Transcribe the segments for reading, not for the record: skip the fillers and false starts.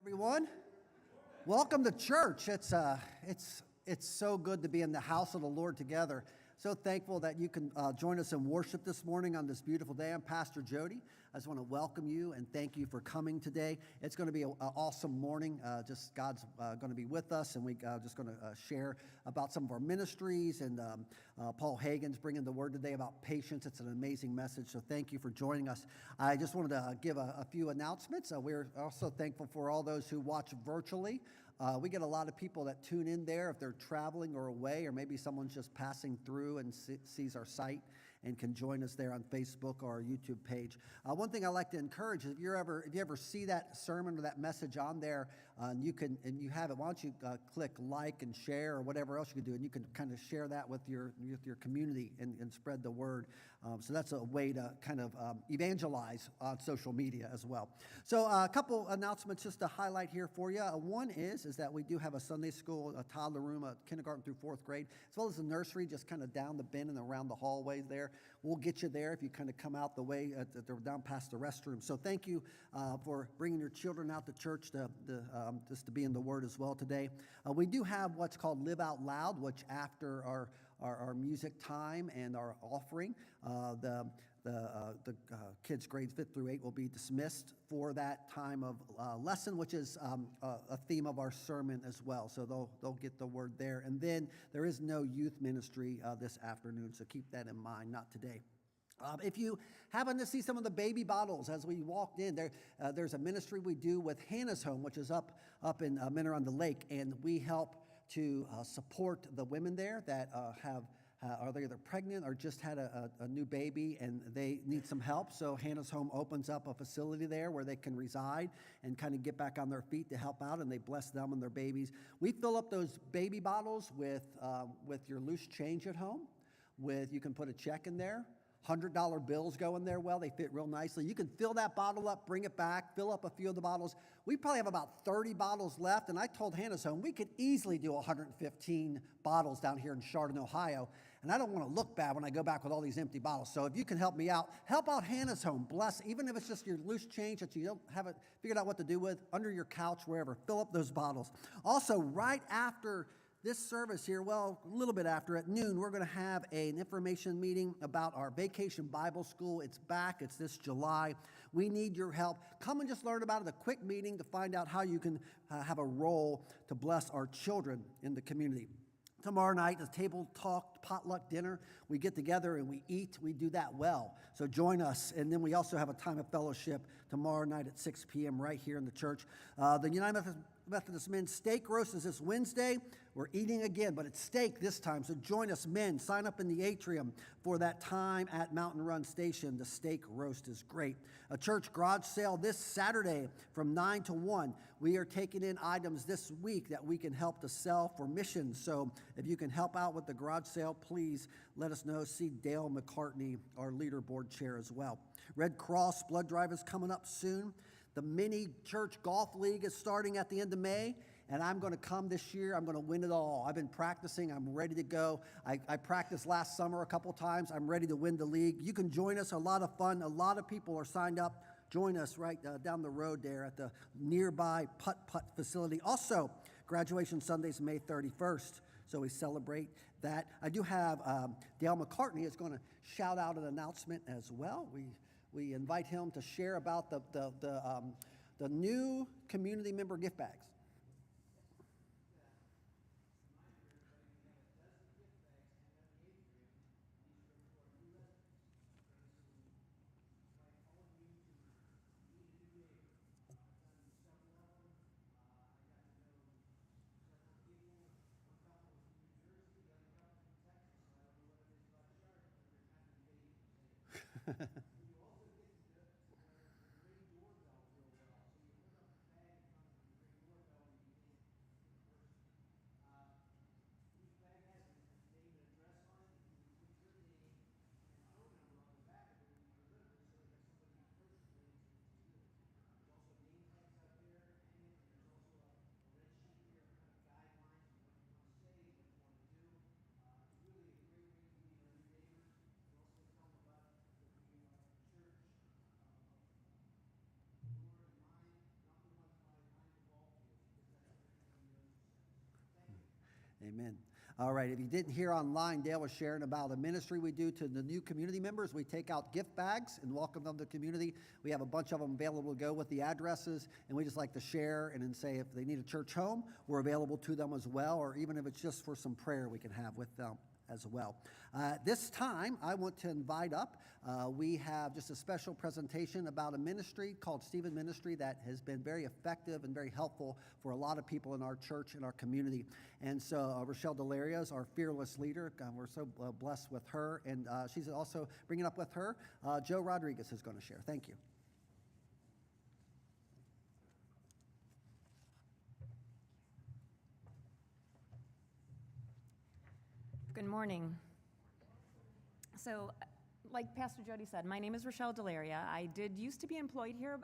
Everyone, welcome to church. It's so good to be in the house of the Lord together. So thankful that you can join us in worship this morning on this beautiful day. I'm Pastor Jody. I just want to welcome you and thank you for coming today. It's going to be an awesome morning. Just God's going to be with us, and we're just going to share about some of our ministries. And Paul Hagen's bringing the word today about patience. It's an amazing message. So thank you for joining us. I just wanted to give a few announcements. We're also thankful for all those who watch virtually. We get a lot of people that tune in there if they're traveling or away, or maybe someone's just passing through and sees our site and can join us there on Facebook or our YouTube page. One thing I like to encourage is if you ever see that sermon or that message on there, and you have it, why don't you click like and share or whatever else you can do, and you can kind of share that with your community and spread the word. So that's a way to kind of evangelize on social media as well. So a couple announcements just to highlight here for you. One is that we do have a Sunday school, a toddler room, a kindergarten through fourth grade, as well as a nursery just kind of down the bin and around the hallways there. We'll get you there if you kind of come out the way they're down past the restroom. So thank you for bringing your children out to church just to be in the Word as well today. We do have what's called Live Out Loud, which after our music time and our offering, the kids grades 5th through 8 will be dismissed for that time of lesson, which is a theme of our sermon as well. So they'll get the word there. And then there is no youth ministry this afternoon, so keep that in mind, not today. If you happen to see some of the baby bottles as we walked in, there's a ministry we do with Hannah's Home, which is up in Minner-on-the-Lake, and we help to support the women there that are they either pregnant or just had a new baby and they need some help. So Hannah's Home opens up a facility there where they can reside and kind of get back on their feet to help out, and they bless them and their babies. We fill up those baby bottles with your loose change at home. You can put a check in there. $100 bills go in there well. They fit real nicely. You can fill that bottle up, bring it back, fill up a few of the bottles. We probably have about 30 bottles left, and I told Hannah's Home we could easily do 115 bottles down here in Chardon, Ohio, and I don't want to look bad when I go back with all these empty bottles. So if you can help me out, help out Hannah's Home. Bless, even if it's just your loose change that you don't have it figured out what to do with, under your couch, wherever, fill up those bottles. Also, right after this service here, well, a little bit after, at noon, we're going to have an information meeting about our Vacation Bible School. It's back. It's this July. We need your help. Come and just learn about it, a quick meeting to find out how you can have a role to bless our children in the community. Tomorrow night, a table talk, potluck dinner. We get together and we eat. We do that well. So join us. And then we also have a time of fellowship tomorrow night at 6 p.m. right here in the church. The United Methodist Men's Steak Roast is this Wednesday. We're eating again, but it's steak this time. So join us, men. Sign up in the atrium for that time at Mountain Run Station. The steak roast is great. A church garage sale this Saturday from 9 to 1. We are taking in items this week that we can help to sell for missions. So if you can help out with the garage sale, please let us know. See Dale McCartney, our leaderboard chair as well. Red Cross blood drive is coming up soon. The mini church golf league is starting at the end of May, and I'm going to come this year. I'm going to win it all. I've been practicing. I'm ready to go. I practiced last summer a couple times. I'm ready to win the league. You can join us. A lot of fun. A lot of people are signed up. Join us right down the road there at the nearby putt-putt facility. Also, graduation Sunday's May 31st, so we celebrate that. I do have Dale McCartney is going to shout out an announcement as well. We invite him to share about the new community member gift bags. Amen. All right, if you didn't hear online, Dale was sharing about a ministry we do to the new community members. We take out gift bags and welcome them to the community. We have a bunch of them available to go with the addresses, and we just like to share and then say if they need a church home, we're available to them as well, or even if it's just for some prayer we can have with them as well. This time, I want to invite up, we have just a special presentation about a ministry called Stephen Ministry that has been very effective and very helpful for a lot of people in our church and our community. And so Rochelle Delaria is our fearless leader. We're so blessed with her. And she's also bringing up with her, Joe Rodriguez is going to share. Thank you. Good morning. So, like Pastor Jody said, my name is Rochelle Delaria. I did used to be employed here.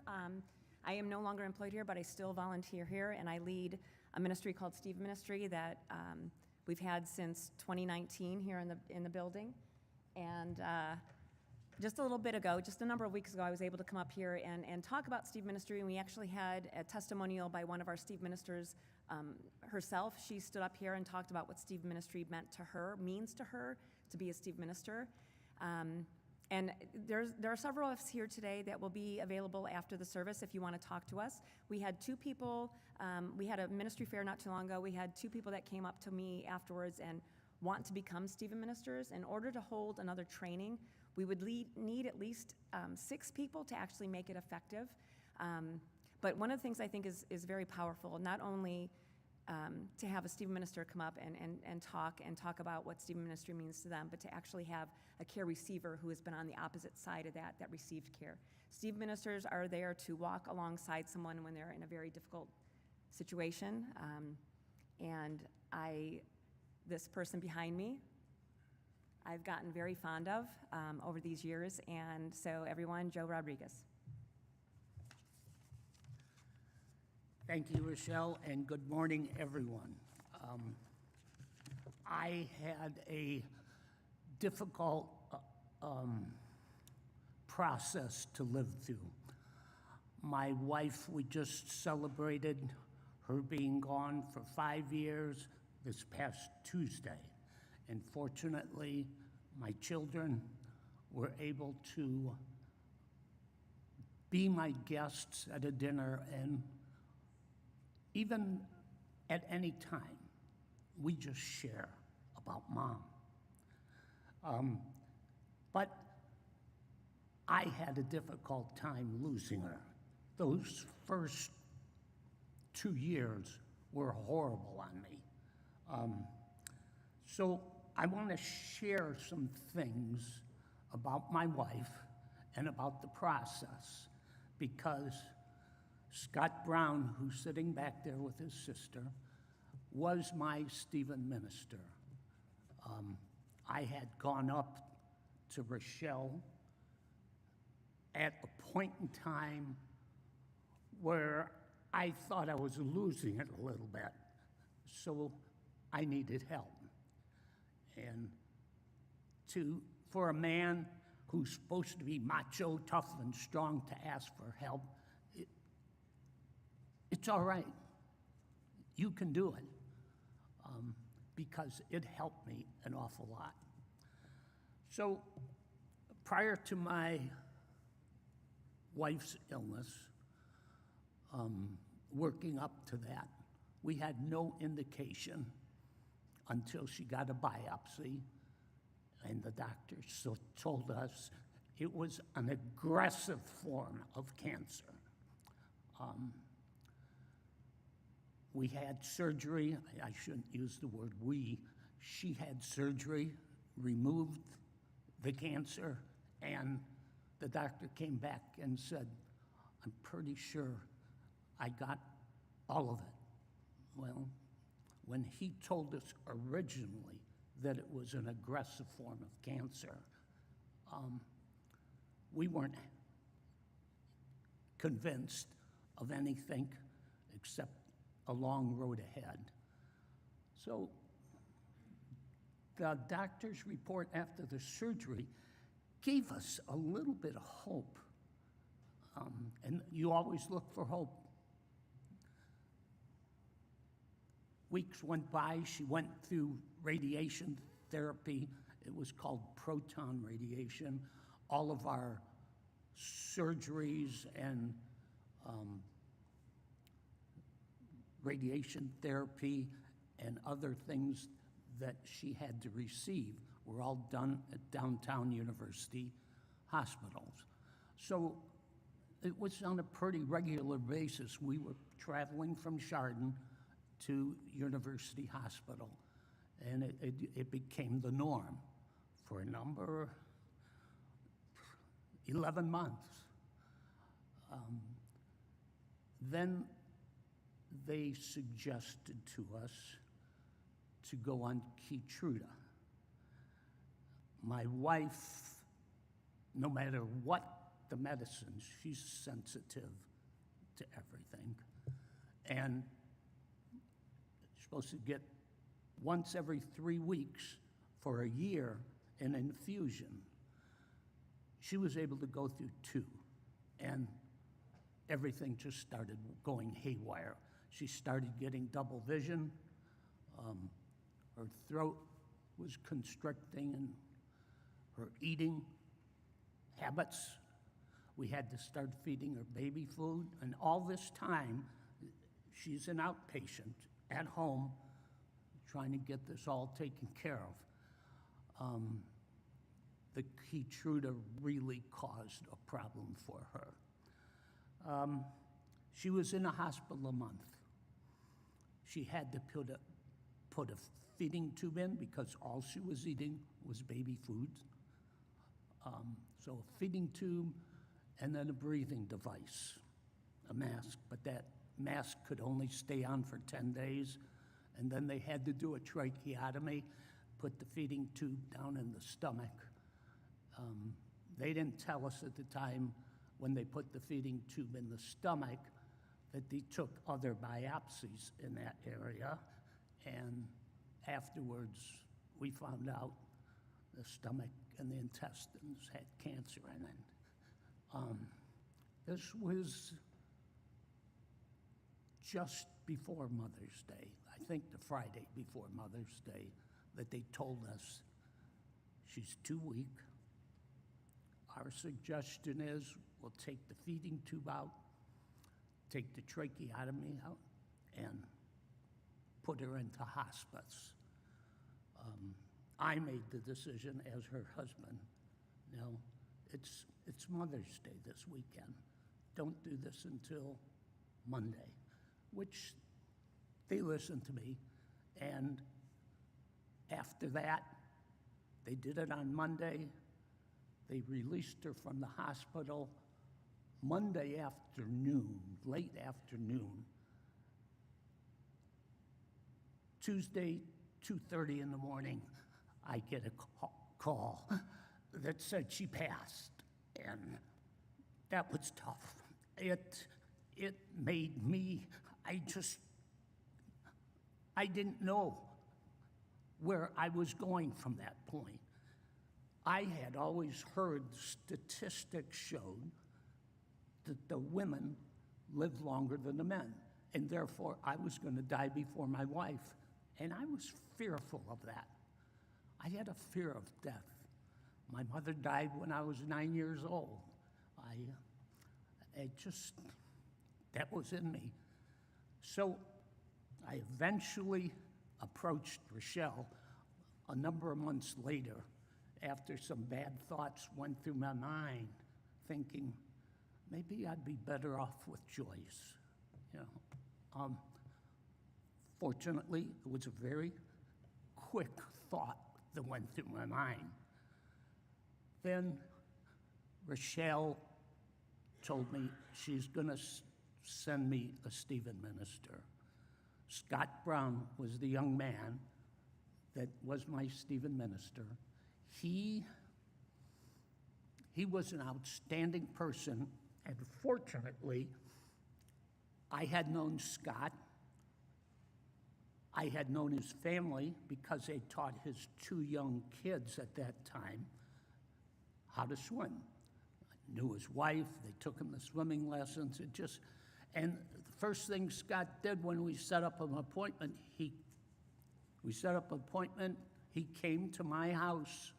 I am no longer employed here, but I still volunteer here, and I lead a ministry called Steve Ministry that we've had since 2019 here in the building. And just a little bit ago, just a number of weeks ago, I was able to come up here and talk about Steve Ministry, and we actually had a testimonial by one of our Steve ministers herself. She stood up here and talked about what Steve Ministry means to her to be a Steve minister. And there are several of us here today that will be available after the service if you want to talk to us. We had two people, we had a ministry fair not too long ago. We had two people that came up to me afterwards and want to become Stephen ministers. In order to hold another training, we would need at least 6 people to actually make it effective. But one of the things I think is very powerful, not only to have a Stephen minister come up and talk about what Stephen ministry means to them, but to actually have a care receiver who has been on the opposite side of that received care. Stephen ministers are there to walk alongside someone when they're in a very difficult situation. And this person behind me, I've gotten very fond of over these years. And so everyone, Joe Rodriguez. Thank you, Rochelle, and good morning, everyone. I had a difficult process to live through. My wife, we just celebrated her being gone for 5 years this past Tuesday. And fortunately, my children were able to be my guests at a dinner, and even at any time, we just share about Mom. But I had a difficult time losing her. Those first 2 years were horrible on me. So I want to share some things about my wife and about the process, because Scott Brown, who's sitting back there with his sister, was my Stephen minister. I had gone up to Rochelle at a point in time where I thought I was losing it a little bit, so I needed help. And for a man who's supposed to be macho, tough, and strong to ask for help, it's all right. You can do it, because it helped me an awful lot. So prior to my wife's illness, working up to that, we had no indication until she got a biopsy, and the doctors told us it was an aggressive form of cancer. We had surgery. I shouldn't use the word we. She had surgery, removed the cancer, and the doctor came back and said, "I'm pretty sure I got all of it." Well, when he told us originally that it was an aggressive form of cancer, we weren't convinced of anything except a long road ahead. So the doctor's report after the surgery gave us a little bit of hope. And you always look for hope. weeks went by, she went through radiation therapy. It was called proton radiation. All of our surgeries and radiation therapy and other things that she had to receive were all done at downtown university hospitals. So it was on a pretty regular basis. We were traveling from Chardon to University Hospital, and it became the norm for a number, 11 months. Then they suggested to us to go on Keytruda. My wife, no matter what the medicines, she's sensitive to everything. And supposed to get once every 3 weeks for a year an infusion. She was able to go through 2, and everything just started going haywire. She started getting double vision. Her throat was constricting, and her eating habits, we had to start feeding her baby food. And all this time, she's an outpatient at home trying to get this all taken care of. The Keytruda really caused a problem for her. She was in a hospital a month. She had to put a feeding tube in because all she was eating was baby food. So a feeding tube and then a breathing device, a mask, but that mask could only stay on for 10 days. And then they had to do a tracheotomy, put the feeding tube down in the stomach. They didn't tell us at the time when they put the feeding tube in the stomach that they took other biopsies in that area. And afterwards, we found out the stomach and the intestines had cancer in it. This was just before Mother's Day, I think the Friday before Mother's Day, that they told us she's too weak. Our suggestion is we'll take the feeding tube out, take the tracheotomy out, and put her into hospice. I made the decision as her husband. No, it's Mother's Day this weekend. Don't do this until Monday, which they listened to me. And after that, they did it on Monday. They released her from the hospital Monday afternoon, late afternoon. Tuesday, 2:30 in the morning, I get a call that said she passed, and that was tough. It made me, I didn't know where I was going from that point. I had always heard statistics showed that the women live longer than the men, and therefore I was going to die before my wife, and I was fearful of that. I had a fear of death. My mother died when I was 9 years old. That was in me. So I eventually approached Rochelle a number of months later after some bad thoughts went through my mind, thinking maybe I'd be better off with Joyce. Fortunately, it was a very quick thought that went through my mind. Then Rochelle told me she's going to send me a Stephen minister. Scott Brown was the young man that was my Stephen minister. He was an outstanding person, and fortunately, I had known Scott. I had known his family because they taught his 2 young kids at that time how to swim. I knew his wife, they took him to swimming lessons. And the first thing Scott did when we set up an appointment, he came to my house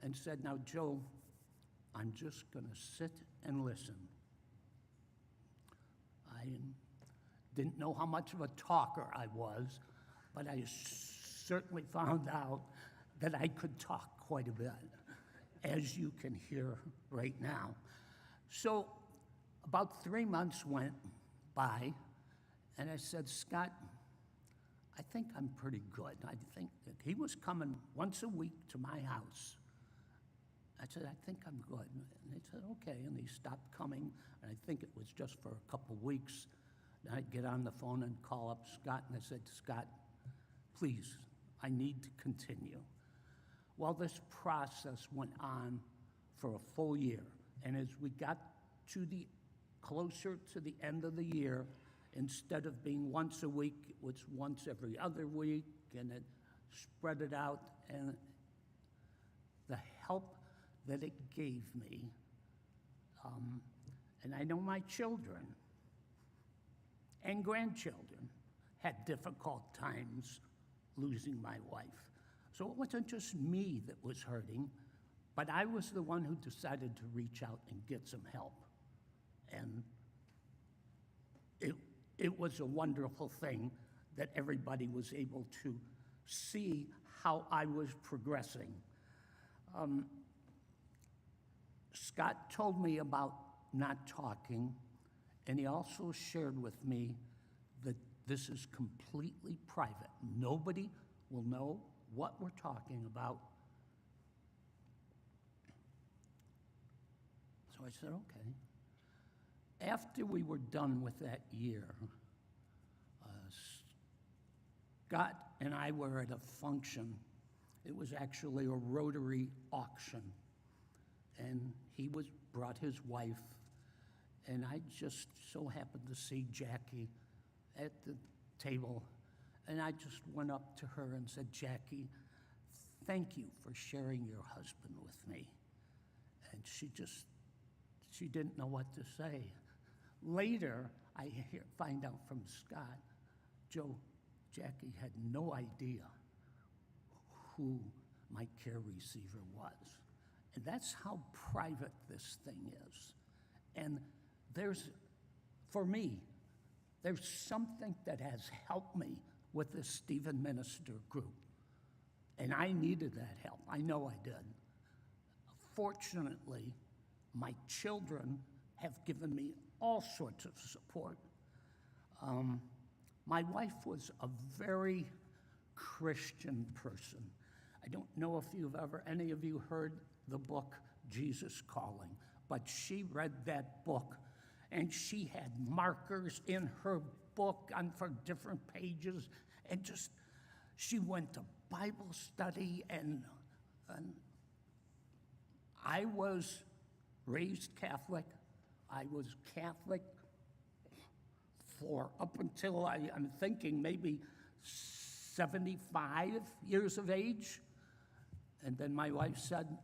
and said, "Now, Joe, I'm just going to sit and listen." I didn't know how much of a talker I was, but I certainly found out that I could talk quite a bit, as you can hear right now. So about 3 months went by, and I said, "Scott, I think I'm pretty good." I think that he was coming once a week to my house. I said, "I think I'm good." And they said, "Okay." And he stopped coming, and I think it was just for a couple weeks. Then I'd get on the phone and call up Scott, and I said, "Scott, please, I need to continue." Well, this process went on for a full year. And as we got closer to the end of the year, instead of being once a week, it was once every other week, and it spread it out. And the help that it gave me, and I know my children and grandchildren had difficult times losing my wife. So it wasn't just me that was hurting, but I was the one who decided to reach out and get some help. And it was a wonderful thing that everybody was able to see how I was progressing. Scott told me about not talking, and he also shared with me that this is completely private. Nobody will know what we're talking about. So I said, "Okay." After we were done with that year, Scott and I were at a function. It was actually a Rotary auction. And he brought his wife, and I just so happened to see Jackie at the table. And I just went up to her and said, "Jackie, thank you for sharing your husband with me." And she didn't know what to say. Later, I find out from Scott, "Joe, Jackie had no idea who my care receiver was." And that's how private this thing is. And for me, there's something that has helped me with this Stephen Minister group. And I needed that help. I know I did. Fortunately, my children have given me all sorts of support. My wife was a very Christian person. I don't know if any of you heard the book Jesus Calling, but she read that book, and she had markers in her book for different pages, and she went to Bible study, and I was raised Catholic. I was Catholic for up until I'm thinking maybe 75 years of age. And then my wife said,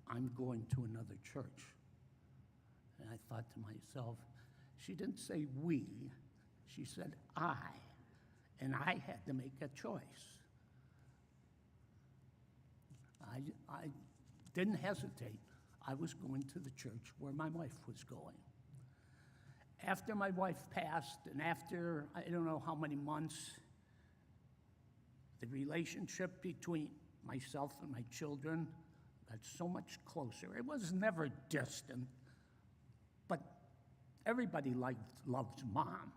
"I'm going to another church." And I thought to myself, she didn't say we, she said I. And I had to make a choice. I didn't hesitate. I was going to the church where my wife was going. After my wife passed, and after I don't know how many months, the relationship between myself and my children got so much closer. It was never distant, but everybody loves Mom.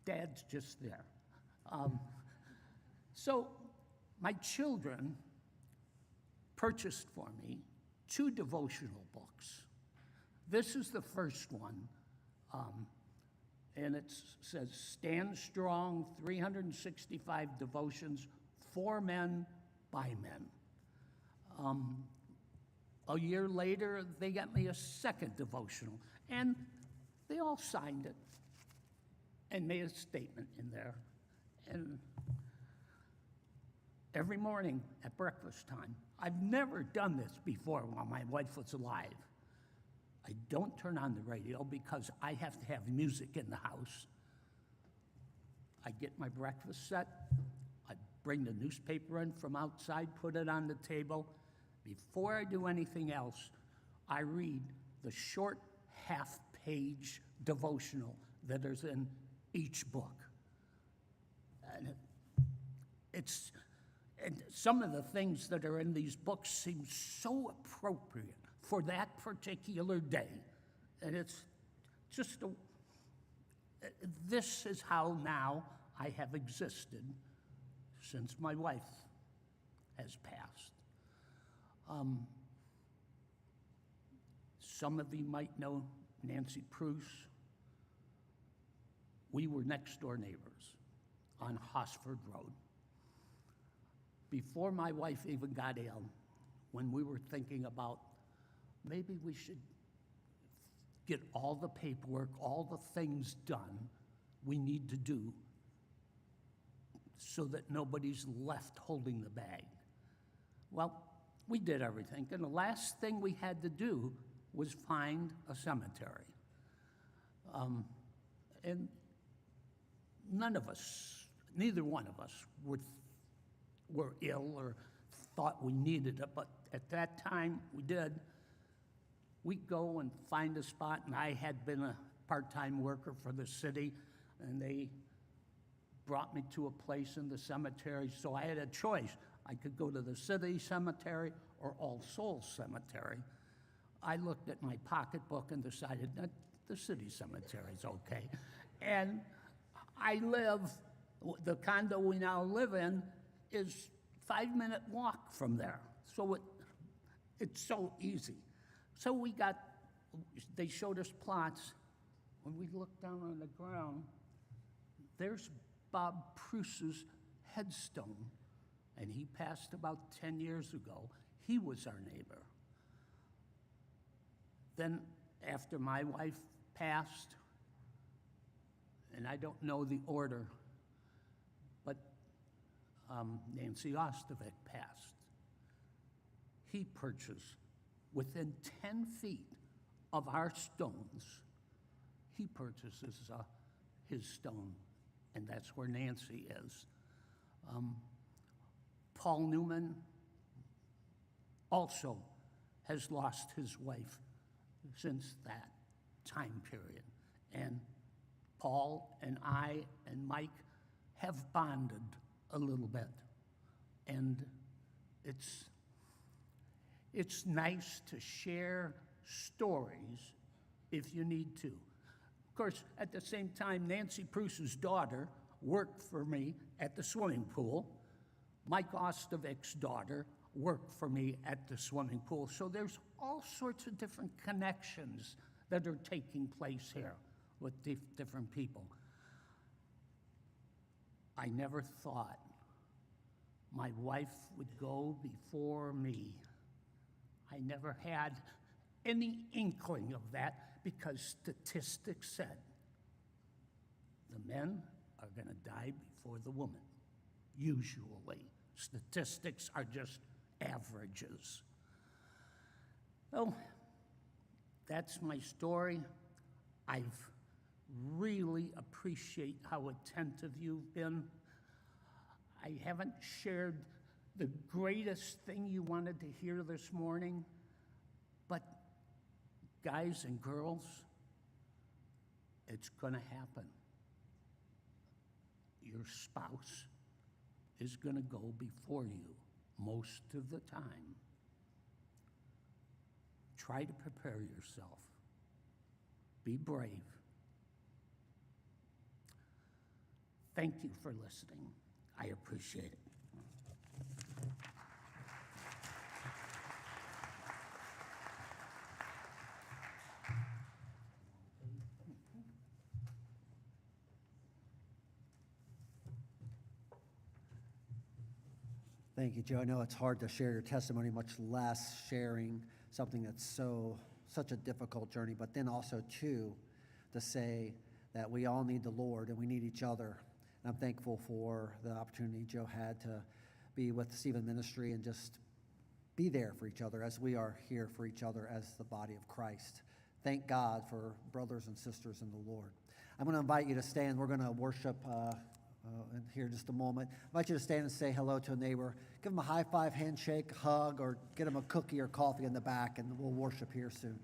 Dad's just there. So my children purchased for me 2 devotional books. This is the first one, and it says Stand Strong, 365 Devotions for Men, by Men. A year later, they got me a second devotional, and they all signed it and made a statement in there. And every morning at breakfast time, I've never done this before while my wife was alive, I don't turn on the radio because I have to have music in the house. I get my breakfast set, I bring the newspaper in from outside, put it on the table. Before I do anything else, I read the short half-page devotional that is in each book. And and some of the things that are in these books seem so appropriate for that particular day. And it's just this is how now I have existed since my wife has passed. Some of you might know Nancy Pruce. We were next door neighbors on Hosford Road. Before my wife even got ill, when we were thinking about maybe we should get all the paperwork, all the things done we need to do so that nobody's left holding the bag. Well, we did everything, and the last thing we had to do was find a cemetery. And none of us, neither one of us, were ill or thought we needed it, but at that time we did. We'd go and find a spot, and I had been a part-time worker for the city, and they brought me to a place in the cemetery, so I had a choice. I could go to the city cemetery or All Souls Cemetery. I looked at my pocketbook and decided that the city cemetery is okay. And the condo we now live in is 5-minute walk from there. So it's so easy. So they showed us plots. When we looked down on the ground, there's Bob Pruce's headstone, and he passed about 10 years ago. He was our neighbor. Then after my wife passed, and I don't know the order, but Nancy Ostovic passed. He purchased, within 10 feet of our stones, he purchases his stone, and that's where Nancy is. Paul Newman also has lost his wife since that time period. And Paul and I and Mike have bonded a little bit. And it's nice to share stories if you need to. Of course, at the same time, Nancy Pruce's daughter worked for me at the swimming pool. Mike Ostovic's daughter worked for me at the swimming pool. So there's all sorts of different connections that are taking place here with different people. I never thought my wife would go before me. I never had any inkling of that because statistics said the men are going to die before the woman, usually. Statistics are just averages. Well, that's my story. I really appreciate how attentive you've been. I haven't shared the greatest thing you wanted to hear this morning, but guys and girls, it's going to happen. Your spouse is going to go before you most of the time. Try to prepare yourself. Be brave. Thank you for listening. I appreciate it. Thank you, Joe. I know it's hard to share your testimony, much less sharing something that's such a difficult journey, but then also, too, to say that we all need the Lord and we need each other. And I'm thankful for the opportunity Joe had to be with Stephen Ministry and just be there for each other as we are here for each other as the body of Christ thank God for brothers and sisters in the Lord. I'm going to invite you to stand. We're going to worship in here in just a moment. I invite you to stand and say hello to a neighbor. Give them a high five, handshake, hug, or get them a cookie or coffee in the back, and we'll worship here soon.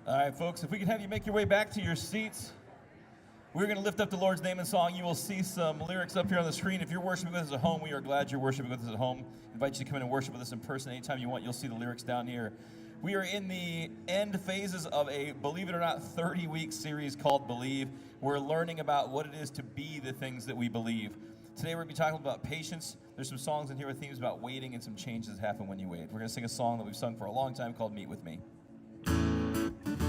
All right, folks, if we could have you make your way back to your seats. We're going to lift up the Lord's name in song. You will see some lyrics up here on the screen. If you're worshiping with us at home, we are glad you're worshiping with us at home. I invite you to come in and worship with us in person anytime you want. You'll see the lyrics down here. We are in the end phases of a, believe it or not, 30-week series called Believe. We're learning about what it is to be the things that we believe. Today we're going to be talking about patience. There's some songs in here with themes about waiting and some changes that happen when you wait. We're going to sing a song that we've sung for a long time called Meet With Me. Come and meet with me.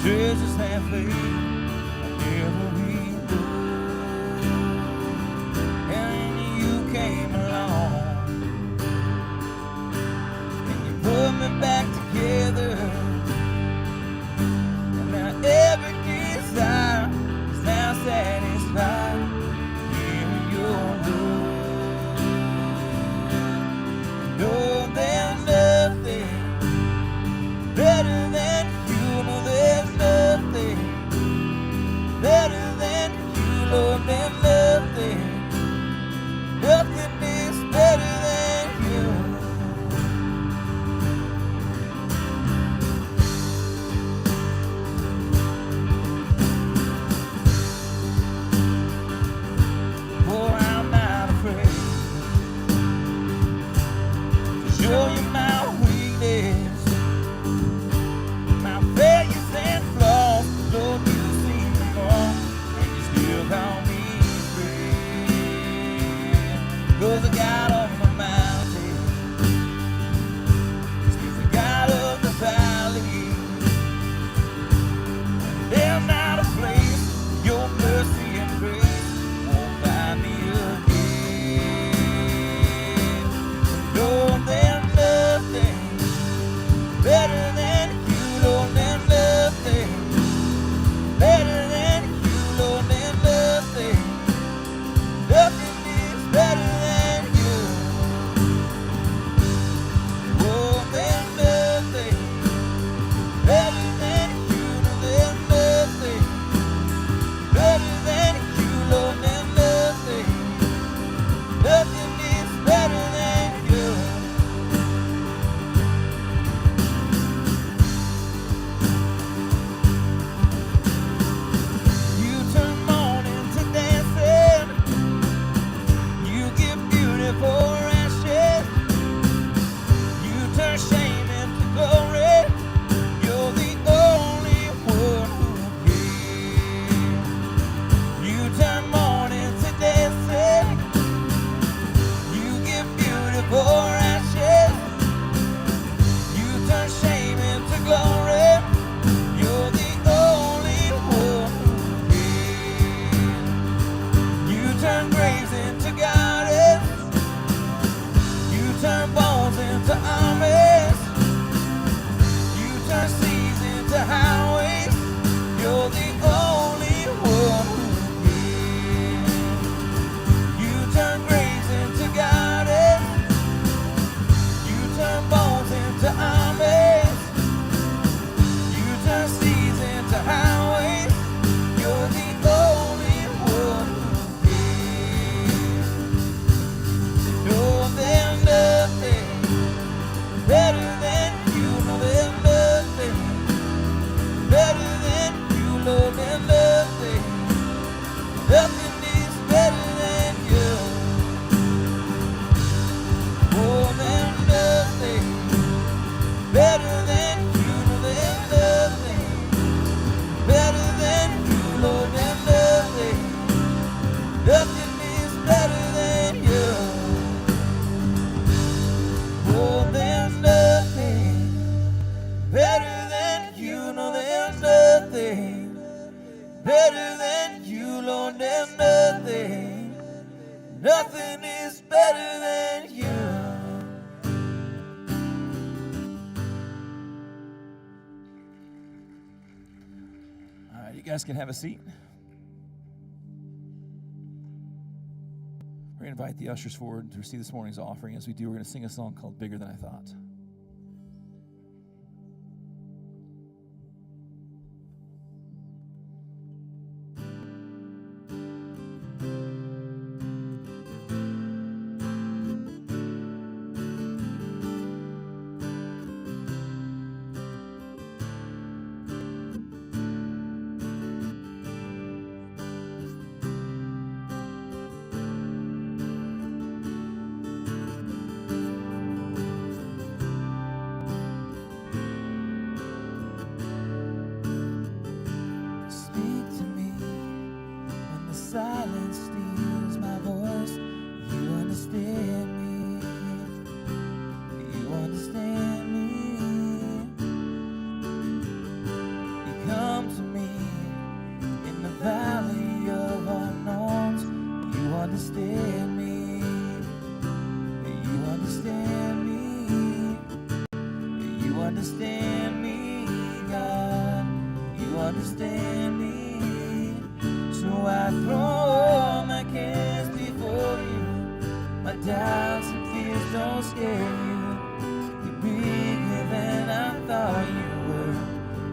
treasures that fade, never reload. And you came along, and you put me back together. And now every desire is now satisfied in your love. No, there's nothing better than you. No, there's nothing better than you. Lord, there's nothing. Nothing is better than you. For I'm not afraid to show you my weakness, my failures and flaws. Lord, you see them all, and you still call me friend. 'Cause the God of the mountain is the God of the valley. There's not a place your mercy and grace won't find me again. No, there's nothing better than you, Lord. There's nothing better than you, Lord. There's nothing. Nothing is better than you. Oh, there's nothing better than you. No, there's nothing better than you, Lord. There's nothing. Nothing is better than you. You turn mourning to dancing. You give beauty for ashes. You turn shame into glory. You're the only one who can. You turn mourning to dancing. You give beauty for ashes. You turn shame into glory. You're the only one who can. You turn graves into gardens. You turn bones into armies. You turn seas into highways. You're the only one who can. You turn graves into gardens. You turn bones into armies. You turn seas into highways. You're the only one who can. No, there's nothing better than you. No, there's nothing better than you, Lord. There's nothing. Nothing is better than you. Oh, there's nothing better than you. No, there's nothing better than you, Lord. There's nothing. Nothing is better than you. Oh, there's nothing better than you. No, there's nothing better than you, Lord. There's nothing. Nothing is better than you. All right, you guys can have a seat. We're going to invite the ushers forward to receive this morning's offering. As we do, we're going to sing a song called Bigger Than I Thought. understand me, God. You understand me. So I throw all my cares before you. My doubts and fears don't scare you. You're bigger than I thought you were.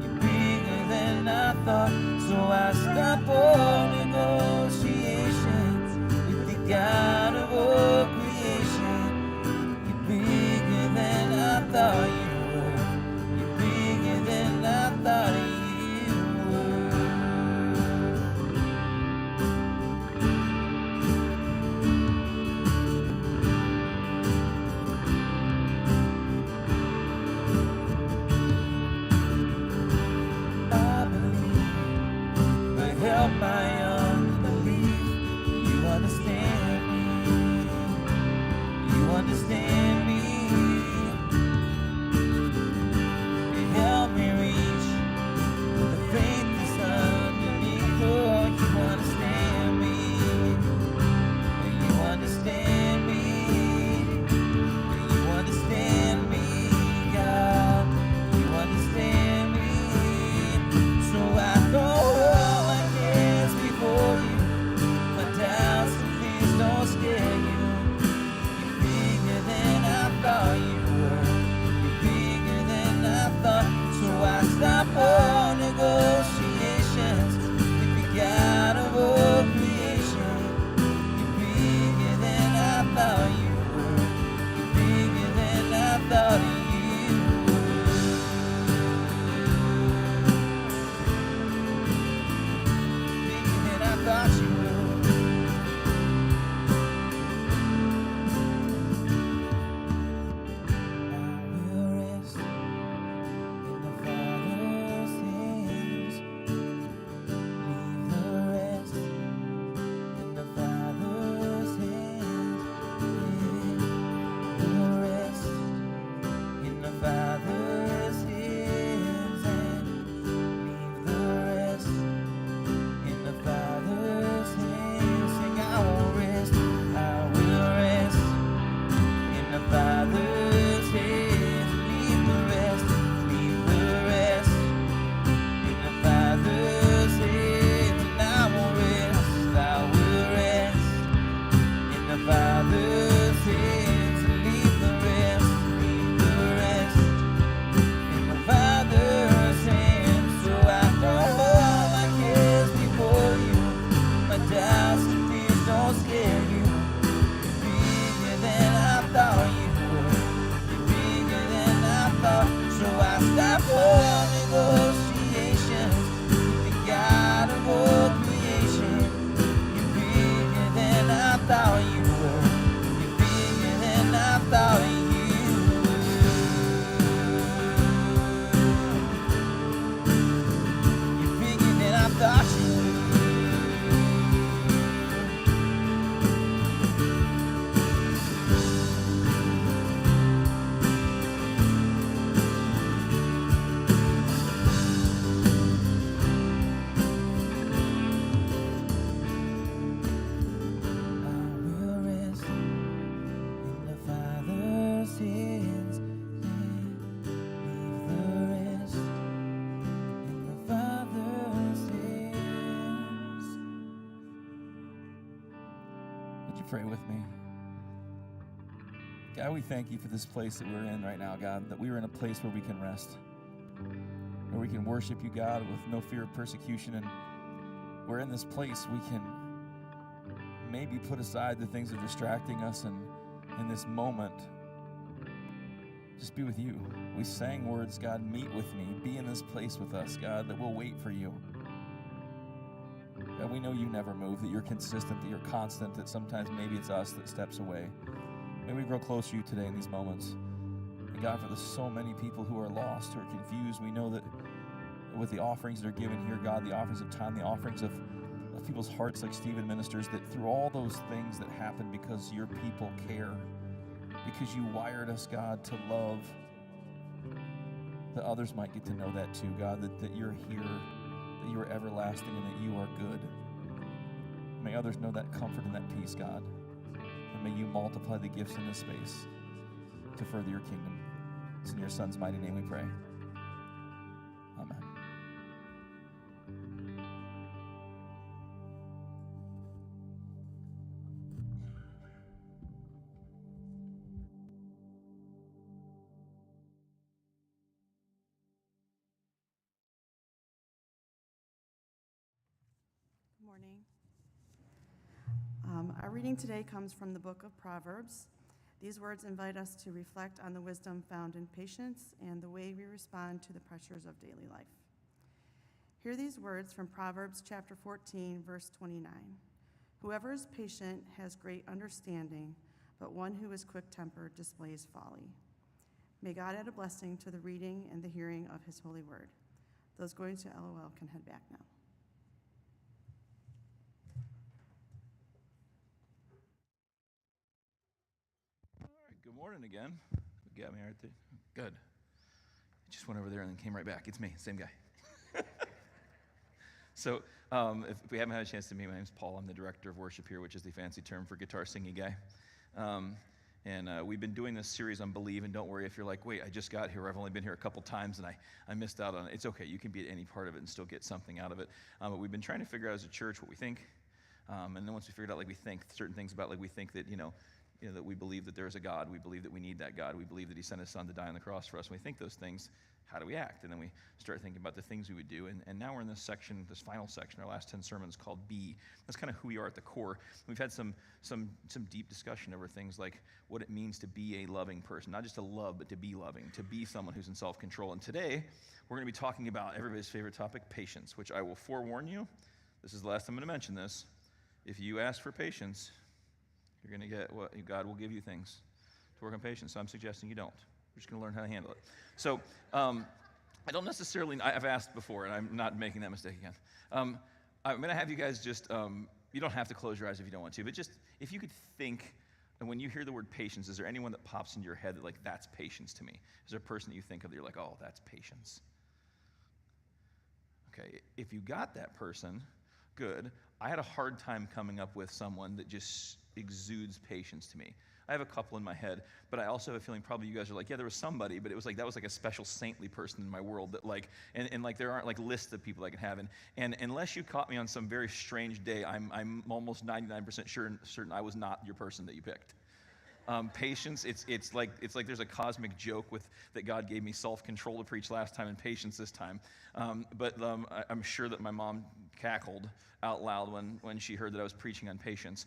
You're bigger than I thought. So I stop all negotiations with the God of all creation. You're bigger than I thought you were. You're bigger than I thought you were. I believe, but help my unbelief. You understand me. You understand me. You help me reach the faith that's underneath. Oh, you understand me. You understand me. You understand me, God. You understand me. So I throw all my cares before you. My doubts and fears don't scare you. You're bigger than I thought you were. You're bigger than I thought. So I stop all negotiations with the God of all creation. You're bigger than I thought you were. You're bigger than I thought you were. Bigger than I thought you were. I will rest in the Father's hands. Leave the rest in the Father's hands. We'll rest in the Father's hands and leave the rest in the Father's hands. Sing, I will rest. I will rest in the Father's hands. Leave the rest. Leave the rest in the Father's hands. And I will rest. I will rest in the Father's hands. And leave the rest. Leave the rest in the Father's hands. So I throw all my cares before you. My doubts and fears don't scare you. You're bigger than I thought you were. You're bigger than I thought. So I stop all negotiations with the God of all creation. You're bigger than I thought you were. You're bigger than I thought you were. You're bigger than I thought you were. Pray with me. God, we thank you for this place that we're in right now, God, that we are in a place where we can rest, where we can worship you, God, with no fear of persecution. And we're in this place we can maybe put aside the things that are distracting us, and in this moment, just be with you. We sang words, God, meet with me, be in this place with us, God, that we'll wait for you. God, we know you never move, that you're consistent, that you're constant, that sometimes maybe it's us that steps away. May we grow close to you today in these moments. And God, for the so many people who are lost, who are confused, we know that with the offerings that are given here, God, the offerings of time, the offerings of people's hearts like Stephen ministers, that through all those things that happen because your people care, because you wired us, God, to love, that others might get to know that too, God, that you're here, that you are everlasting, and that you are good. May others know that comfort and that peace, God. And may you multiply the gifts in this space to further your kingdom. It's in your Son's mighty name we pray. Amen. Good morning. Our reading today comes from the book of Proverbs. These words invite us to reflect on the wisdom found in patience and the way we respond to the pressures of daily life. Hear these words from Proverbs chapter 14, verse 29. Whoever is patient has great understanding, but one who is quick-tempered displays folly. May God add a blessing to the reading and the hearing of his holy word. Those going to LOL can head back now. Good morning again. You got me right there. Good. I just went over there and then came right back. It's me, same guy. So, if we haven't had a chance to meet, my name's Paul. I'm the director of worship here, which is the fancy term for guitar singing guy. We've been doing this series on Believe, and don't worry if you're like, wait, I just got here. I've only been here a couple times, and I missed out on it. It's okay. You can be at any part of it and still get something out of it. But we've been trying to figure out as a church what we think. And then once we figured out, we think certain things about, we think that, that we believe that there is a God. We believe that we need that God. We believe that he sent his son to die on the cross for us. When we think those things, how do we act? And then we start thinking about the things we would do. And now we're in this section, this final section, our last 10 sermons called Be. That's kind of who we are at the core. We've had some deep discussion over things like what it means to be a loving person. Not just to love, but to be loving, to be someone who's in self-control. And today, we're going to be talking about everybody's favorite topic, patience, which I will forewarn you, this is the last time I'm going to mention this. If you ask for patience, you're going to get what God will give you things to work on patience. So I'm suggesting you don't. We're just going to learn how to handle it. So I don't necessarily, I've asked before, and I'm not making that mistake again. I'm going to have you guys just, you don't have to close your eyes if you don't want to, but just if you could think, and when you hear the word patience, is there anyone that pops into your head that that's patience to me? Is there a person that you think of that you're like, oh, that's patience? Okay, if you got that person, good. I had a hard time coming up with someone that just exudes patience to me. I have a couple in my head, but I also have a feeling probably you guys are like, yeah, there was somebody, but it was that was a special saintly person in my world that and there aren't lists of people I can have. And unless you caught me on some very strange day, I'm almost 99% certain I was not your person that you picked. Patience, it's like there's a cosmic joke that God gave me self-control to preach last time and patience this time. But I'm sure that my mom cackled out loud when she heard that I was preaching on patience.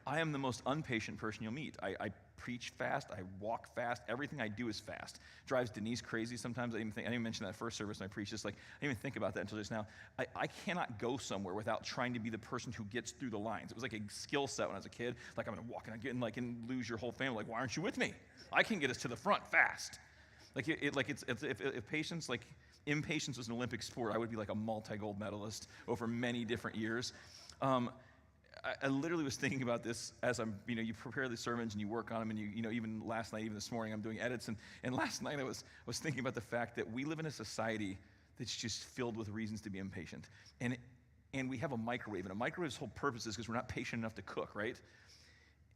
I am the most impatient person you'll meet. I preach fast, I walk fast, everything I do is fast. Drives Denise crazy sometimes. I didn't mention that first service when I preached this. I didn't even think about that until just now. I cannot go somewhere without trying to be the person who gets through the lines. It was like a skill set when I was a kid. I'm going to walk and lose your whole family. Why aren't you with me? I can get us to the front fast. If patience, impatience was an Olympic sport, I would be a multi-gold medalist over many different years. I literally was thinking about this as you prepare the sermons and you work on them, and even last night, even this morning, I'm doing edits, and last night I was thinking about the fact that we live in a society that's just filled with reasons to be impatient, and we have a microwave, and a microwave's whole purpose is because we're not patient enough to cook, right?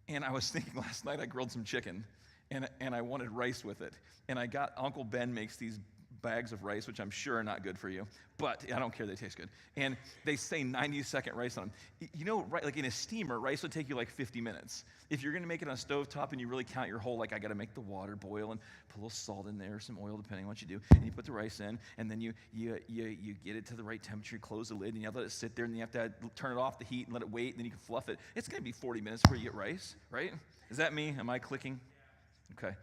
And I was thinking last night I grilled some chicken, and I wanted rice with it, and I got Uncle Ben makes these bags of rice, which I'm sure are not good for you, but I don't care, they taste good. And they say 90-second rice on them. Right, in a steamer, rice would take you 50 minutes. If you're gonna make it on a stovetop and you really count your whole, I gotta make the water boil and put a little salt in there, some oil, depending on what you do, and you put the rice in, and then you get it to the right temperature, you close the lid, and you have to let it sit there, and you have to turn it off the heat and let it wait, and then you can fluff it. It's gonna be 40 minutes before you get rice, right? Is that me? Am I clicking? Okay.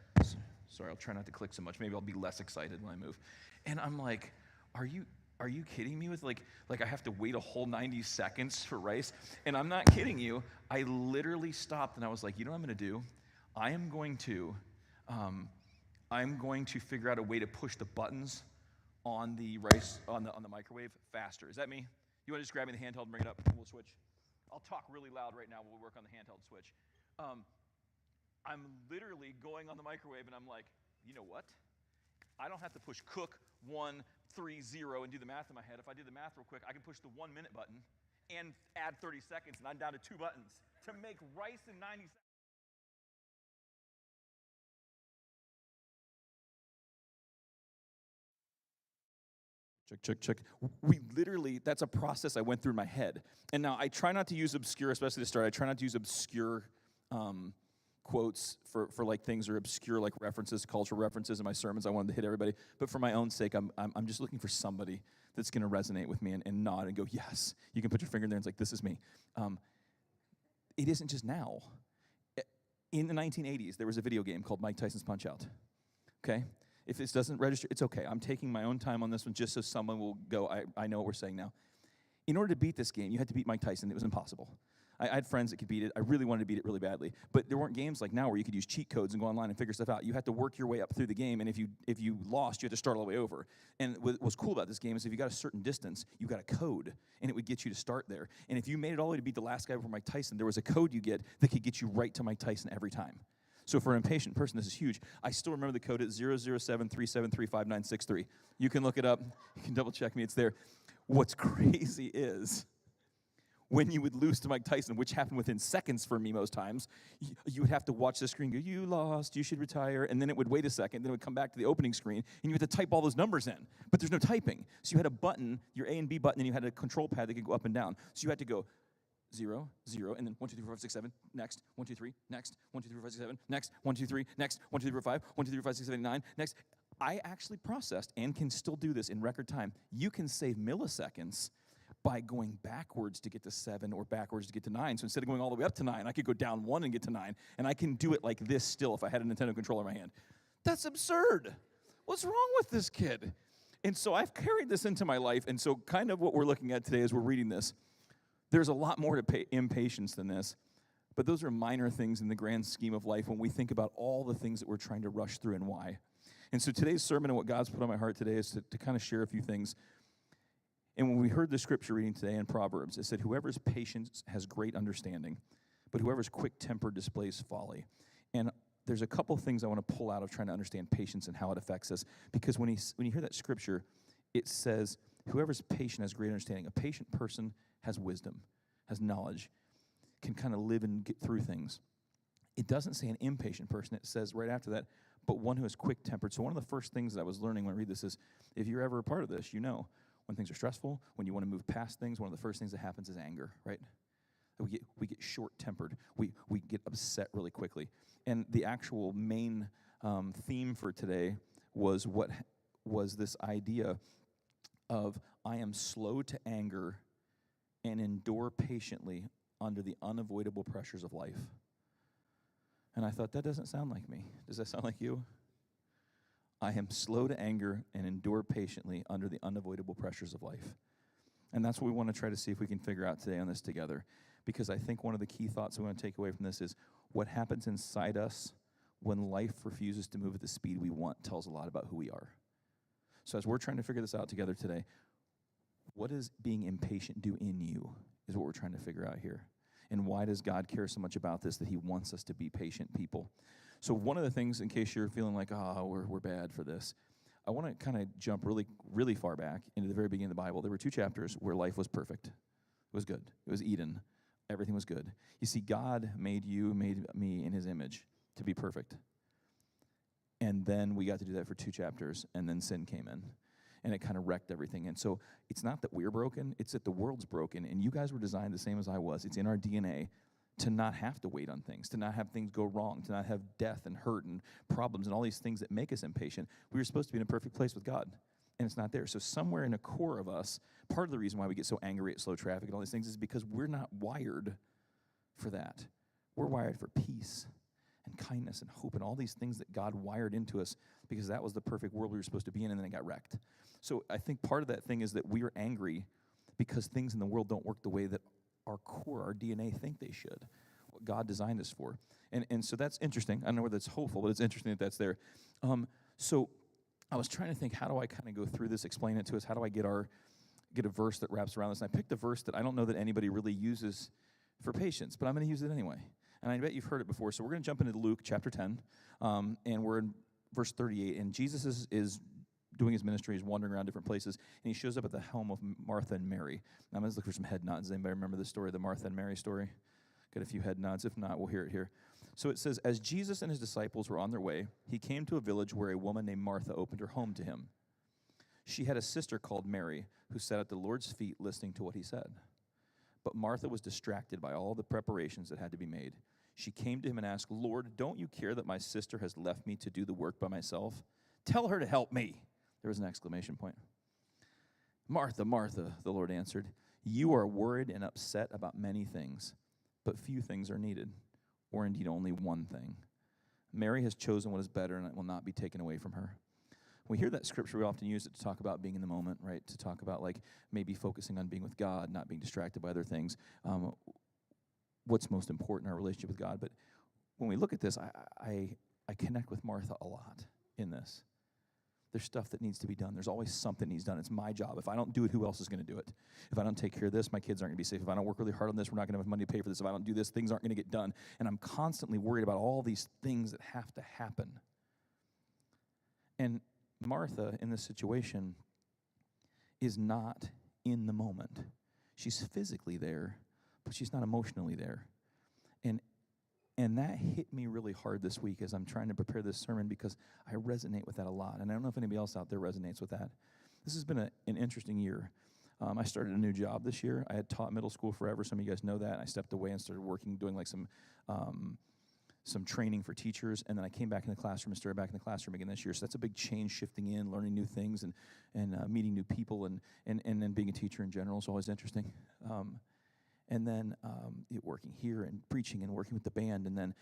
Sorry, I'll try not to click so much. Maybe I'll be less excited when I move. And I'm like, are you kidding me with I have to wait a whole 90 seconds for rice? And I'm not kidding you. I literally stopped and I was like, you know what I'm going to do? I'm going to figure out a way to push the buttons on the rice on the microwave faster. Is that me? You want to just grab me the handheld and bring it up and we'll switch? I'll talk really loud right now. We'll work on the handheld switch. I'm literally going on the microwave, and I'm like, you know what? I don't have to push cook 130 and do the math in my head. If I do the math real quick, I can push the 1 minute button and add 30 seconds, and I'm down to 2 buttons to make rice in 90 seconds. Check, check, check. We literally, that's a process I went through in my head. And now I try not to use obscure, especially to start, I try not to use obscure quotes for like things or obscure like references, cultural references in my sermons. I wanted to hit everybody. But for my own sake, I'm just looking for somebody that's going to resonate with me and nod and go, yes. You can put your finger in there and it's like, this is me. It isn't just now. In the 1980s, there was a video game called Mike Tyson's Punch-Out. Okay? If this doesn't register, it's okay. I'm taking my own time on this one just so someone will go, I know what we're saying now. In order to beat this game, you had to beat Mike Tyson. It was impossible. I had friends that could beat it. I really wanted to beat it really badly. But there weren't games like now where you could use cheat codes and go online and figure stuff out. You had to work your way up through the game, and if you lost, you had to start all the way over. And what was cool about this game is if you got a certain distance, you got a code, and it would get you to start there. And if you made it all the way to beat the last guy before Mike Tyson, there was a code you get that could get you right to Mike Tyson every time. So for an impatient person, this is huge. I still remember the code at 00737359363. You can look it up. You can double check me. It's there. What's crazy is when you would lose to Mike Tyson, which happened within seconds for me most times, you would have to watch the screen go, you lost, you should retire, and then it would wait a second, then it would come back to the opening screen, and you had to type all those numbers in. But there's no typing. So you had a button, your A and B button, and you had a control pad that could go up and down. So you had to go 0, 0, and then 1, 2, 3, 4, 5, 6, 7, next, 1, 2, 3, next, 1, 2, 3, 4, 5, 6, 7, next, 1, 2, 3, next, 1, 2, 3, 4, 5, 1, 2, 3, 4, 5, 6, 7, 9, next. I actually processed and can still do this in record time. You can save milliseconds by going backwards to get to 7 or backwards to get to 9. So instead of going all the way up to 9, I could go down 1 and get to 9. And I can do it like this still if I had a Nintendo controller in my hand. That's absurd. What's wrong with this kid? And so I've carried this into my life. And so kind of what we're looking at today as we're reading this, there's a lot more to impatience than this. But those are minor things in the grand scheme of life when we think about all the things that we're trying to rush through and why. And so today's sermon and what God's put on my heart today is to kind of share a few things. And when we heard the scripture reading today in Proverbs, it said, whoever's patient has great understanding, but whoever's quick-tempered displays folly. And there's a couple things I want to pull out of trying to understand patience and how it affects us. Because when you hear that scripture, it says, whoever's patient has great understanding. A patient person has wisdom, has knowledge, can kind of live and get through things. It doesn't say an impatient person. It says right after that, but one who is quick-tempered. So one of the first things that I was learning when I read this is, if you're ever a part of this, you know, when things are stressful, when you want to move past things, one of the first things that happens is anger, right? We get short-tempered. We get upset really quickly. And the actual main theme for today was this idea of I am slow to anger and endure patiently under the unavoidable pressures of life. And I thought, that doesn't sound like me. Does that sound like you? I am slow to anger and endure patiently under the unavoidable pressures of life. And that's what we want to try to see if we can figure out today on this together. Because I think one of the key thoughts we want to take away from this is what happens inside us when life refuses to move at the speed we want tells a lot about who we are. So as we're trying to figure this out together today, what does being impatient do in you is what we're trying to figure out here. And why does God care so much about this that he wants us to be patient people? So one of the things, in case you're feeling like, we're bad for this, I want to kind of jump really, really far back into the very beginning of the Bible. There were 2 chapters where life was perfect. It was good. It was Eden. Everything was good. You see, God made me in his image to be perfect. And then we got to do that for 2 chapters, and then sin came in. And it kind of wrecked everything. And so it's not that we're broken, it's that the world's broken. And you guys were designed the same as I was. It's in our DNA to not have to wait on things, to not have things go wrong, to not have death and hurt and problems and all these things that make us impatient. We were supposed to be in a perfect place with God, and it's not there. So somewhere in the core of us, part of the reason why we get so angry at slow traffic and all these things is because we're not wired for that. We're wired for peace and kindness and hope and all these things that God wired into us because that was the perfect world we were supposed to be in, and then it got wrecked. So I think part of that thing is that we are angry because things in the world don't work the way that our core, our DNA think they should, what God designed us for. And so that's interesting. I don't know whether it's hopeful, but it's interesting that that's there. So I was trying to think, how do I kind of go through this, explain it to us? How do I get a verse that wraps around this? And I picked a verse that I don't know that anybody really uses for patience, but I'm going to use it anyway. And I bet you've heard it before. So we're going to jump into Luke chapter 10, and we're in verse 38. And Jesus is doing his ministry. He's wandering around different places, and he shows up at the home of Martha and Mary. Now, I'm going to look for some head nods. Does anybody remember the story, the Martha and Mary story? Got a few head nods. If not, we'll hear it here. So it says, as Jesus and his disciples were on their way, he came to a village where a woman named Martha opened her home to him. She had a sister called Mary who sat at the Lord's feet listening to what he said. But Martha was distracted by all the preparations that had to be made. She came to him and asked, Lord, don't you care that my sister has left me to do the work by myself? Tell her to help me. There was an exclamation point. Martha, Martha, the Lord answered, you are worried and upset about many things, but few things are needed, or indeed only one thing. Mary has chosen what is better, and it will not be taken away from her. When we hear that scripture, we often use it to talk about being in the moment, right? To talk about like maybe focusing on being with God, not being distracted by other things. What's most important in our relationship with God. But when we look at this, I connect with Martha a lot in this. There's stuff that needs to be done. There's always something needs done. It's my job. If I don't do it, who else is going to do it? If I don't take care of this, my kids aren't going to be safe. If I don't work really hard on this, we're not going to have money to pay for this. If I don't do this, things aren't going to get done. And I'm constantly worried about all these things that have to happen. And Martha, in this situation, is not in the moment. She's physically there, but she's not emotionally there. And that hit me really hard this week as I'm trying to prepare this sermon because I resonate with that a lot. And I don't know if anybody else out there resonates with that. This has been an interesting year. I started a new job this year. I had taught middle school forever. Some of you guys know that. I stepped away and started working, doing like some training for teachers. And then I came back in the classroom and started back in the classroom again this year. So that's a big change, shifting in, learning new things and meeting new people and then being a teacher in general is always interesting. And then working here and preaching and working with the band. And then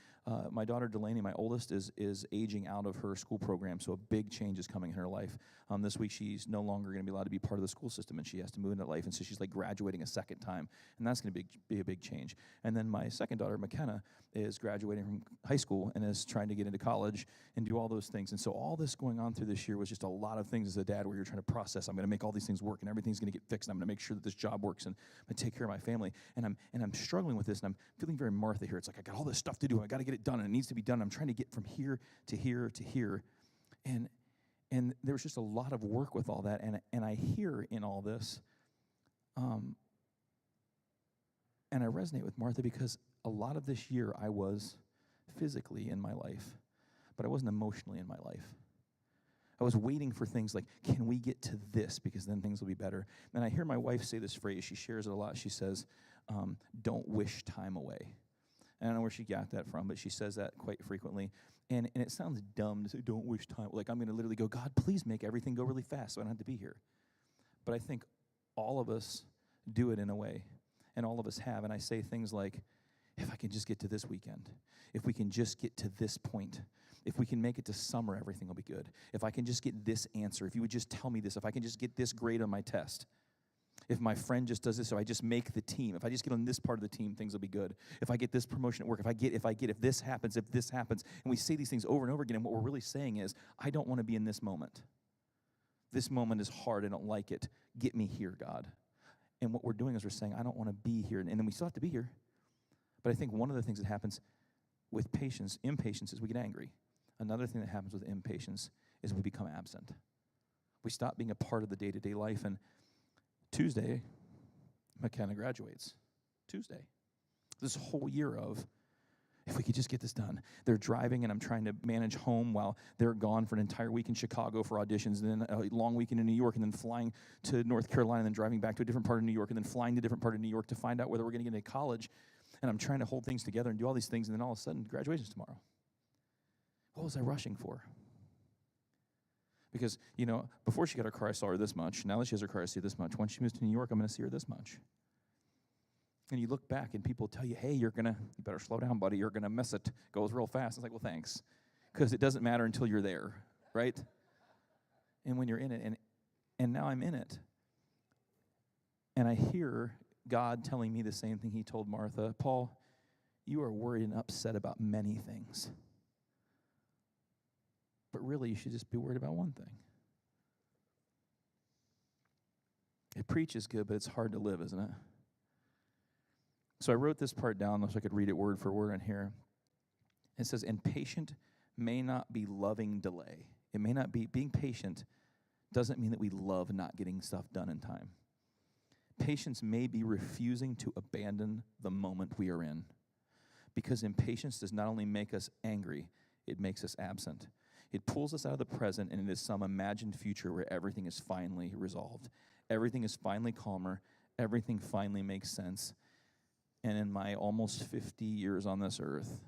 my daughter Delaney, my oldest, is aging out of her school program, so a big change is coming in her life. This week she's no longer going to be allowed to be part of the school system, and she has to move into life, and so she's like graduating a second time, and that's going to be a big change. And then my second daughter, McKenna, is graduating from high school and is trying to get into college and do all those things. And so all this going on through this year was just a lot of things as a dad where you're trying to process. I'm going to make all these things work, and everything's going to get fixed, and I'm going to make sure that this job works, and I'm going to take care of my family. And I'm struggling with this, and I'm feeling very Martha here. It's like I got all this stuff to do, and I got to get it done, and it needs to be done. I'm trying to get from here to here to here, and there was just a lot of work with all that. And I hear in all this, and I resonate with Martha because a lot of this year I was physically in my life, but I wasn't emotionally in my life. I was waiting for things like, can we get to this because then things will be better? And I hear my wife say this phrase. She shares it a lot. She says, don't wish time away. And I don't know where she got that from, but she says that quite frequently. And it sounds dumb to say, don't wish time. Like I'm going to literally go, God, please make everything go really fast so I don't have to be here. But I think all of us do it in a way, and all of us have. And I say things like, if I can just get to this weekend, if we can just get to this point, if we can make it to summer, everything will be good. If I can just get this answer, if you would just tell me this, if I can just get this grade on my test, if my friend just does this, so I just make the team, if I just get on this part of the team, things will be good. If I get this promotion at work, if this happens, and we say these things over and over again, and what we're really saying is, I don't want to be in this moment. This moment is hard, I don't like it. Get me here, God. And what we're doing is we're saying, I don't want to be here, and then we still have to be here. But I think one of the things that happens with impatience is we get angry. Another thing that happens with impatience is we become absent. We stop being a part of the day-to-day life. And Tuesday, McKenna graduates. Tuesday. This whole year of, if we could just get this done. They're driving, and I'm trying to manage home while they're gone for an entire week in Chicago for auditions, and then a long weekend in New York, and then flying to North Carolina, and then driving back to a different part of New York, and then flying to a different part of New York to find out whether we're going to get into college. And I'm trying to hold things together and do all these things, and then all of a sudden, graduation's tomorrow. What was I rushing for? Because, before she got her car, I saw her this much. Now that she has her car, I see her this much. Once she moves to New York, I'm going to see her this much. And you look back, and people tell you, hey, you better slow down, buddy. You're going to miss it. Goes real fast. It's like, well, thanks. Because it doesn't matter until you're there, right? And when you're in it, and now I'm in it. And I hear God telling me the same thing he told Martha. Paul, you are worried and upset about many things. But really, you should just be worried about one thing. It preaches good, but it's hard to live, isn't it? So I wrote this part down so I could read it word for word in here. It says, and patient may not be loving delay. It may not be, being patient doesn't mean that we love not getting stuff done in time. Patience may be refusing to abandon the moment we are in. Because impatience does not only make us angry, it makes us absent. It pulls us out of the present and into some imagined future where everything is finally resolved. Everything is finally calmer. Everything finally makes sense. And in my almost 50 years on this earth,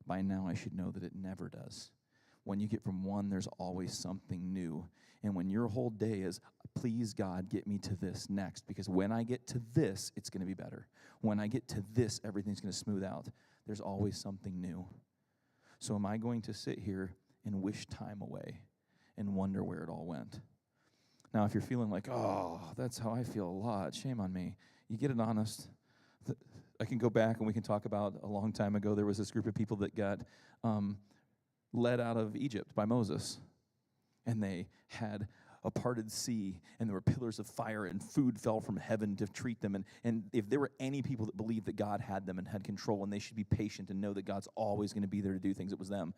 by now I should know that it never does. When you get from one, there's always something new. And when your whole day is, please God, get me to this next, because when I get to this, it's going to be better. When I get to this, everything's going to smooth out. There's always something new. So am I going to sit here and wish time away and wonder where it all went? Now, if you're feeling like, oh, that's how I feel a lot, shame on me, you get it honest. I can go back and we can talk about a long time ago, there was this group of people that got led out of Egypt by Moses. And they had a parted sea, and there were pillars of fire, and food fell from heaven to treat them. And if there were any people that believed that God had them and had control, and they should be patient and know that God's always going to be there to do things, it was them.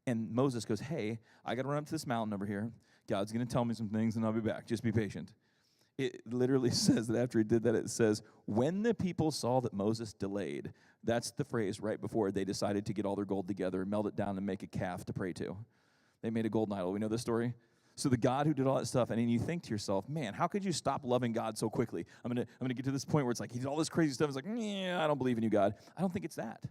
And Moses goes, hey, I got to run up to this mountain over here. God's going to tell me some things, and I'll be back. Just be patient. It literally says that after he did that, it says, when the people saw that Moses delayed, that's the phrase right before they decided to get all their gold together, melt it down, and make a calf to pray to. They made a golden idol. We know this story? So the God who did all that stuff, and then you think to yourself, man, how could you stop loving God so quickly? I'm gonna get to this point where it's like, he did all this crazy stuff. It's like, yeah, I don't believe in you, God. I don't think it's that.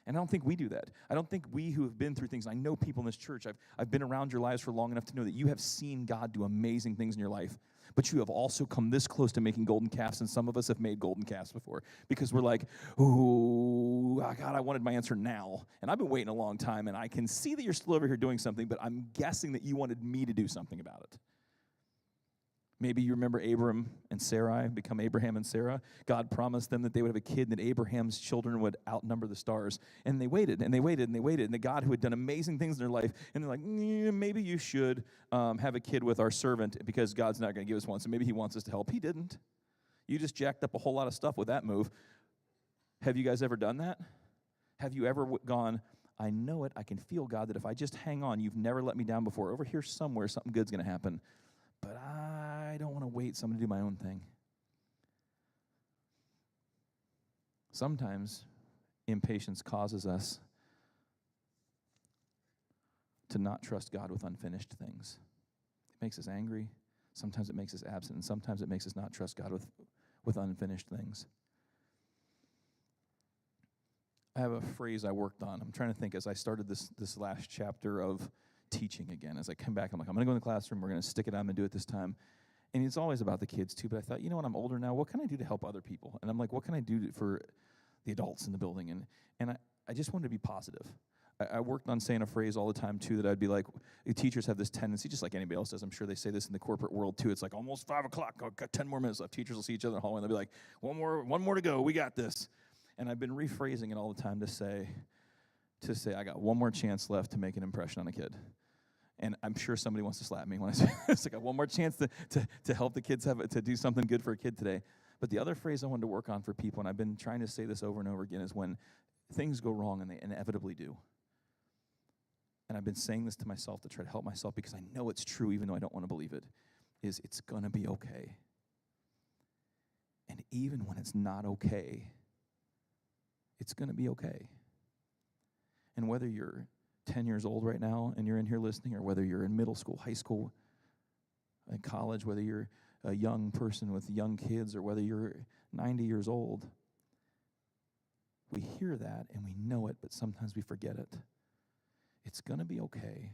And I don't think we do that. I don't think we who have been through things, I know people in this church, I've been around your lives for long enough to know that you have seen God do amazing things in your life, but you have also come this close to making golden calves, and some of us have made golden calves before, because we're like, oh, God, I wanted my answer now, and I've been waiting a long time, and I can see that you're still over here doing something, but I'm guessing that you wanted me to do something about it. Maybe you remember Abram and Sarai, become Abraham and Sarah. God promised them that they would have a kid, and that Abraham's children would outnumber the stars. And they waited, and they waited, and they waited. And the God who had done amazing things in their life, and they're like, maybe you should have a kid with our servant, because God's not going to give us one, so maybe he wants us to help. He didn't. You just jacked up a whole lot of stuff with that move. Have you guys ever done that? Have you ever gone, I know it, I can feel, God, that if I just hang on, you've never let me down before. Over here somewhere, something good's going to happen. But I don't want to wait someone to do my own thing. Sometimes impatience causes us to not trust God with unfinished things. It makes us angry. Sometimes it makes us absent. And sometimes it makes us not trust God with unfinished things. I have a phrase I worked on. I'm trying to think as I started this last chapter of teaching again. As I come back, I'm like, I'm going to go in the classroom. We're going to stick it on and do it this time. And it's always about the kids too. But I thought, you know what? I'm older now. What can I do to help other people? And I'm like, what can I do for the adults in the building? And I just wanted to be positive. I worked on saying a phrase all the time too that I'd be like, teachers have this tendency, just like anybody else does. I'm sure they say this in the corporate world too. It's like almost 5 o'clock. I've got 10 more minutes left. Teachers will see each other in the hallway and they'll be like, one more to go. We got this. And I've been rephrasing it all the time to say, I got one more chance left to make an impression on a kid. And I'm sure somebody wants to slap me when I say this. I got one more chance to help the kids to do something good for a kid today. But the other phrase I wanted to work on for people, and I've been trying to say this over and over again, is when things go wrong, and they inevitably do. And I've been saying this to myself to try to help myself because I know it's true even though I don't want to believe it, is it's going to be okay. And even when it's not okay, it's going to be okay. And whether you're 10 years old right now and you're in here listening, or whether you're in middle school, high school, college, whether you're a young person with young kids, or whether you're 90 years old, we hear that and we know it, but sometimes we forget it. It's going to be okay.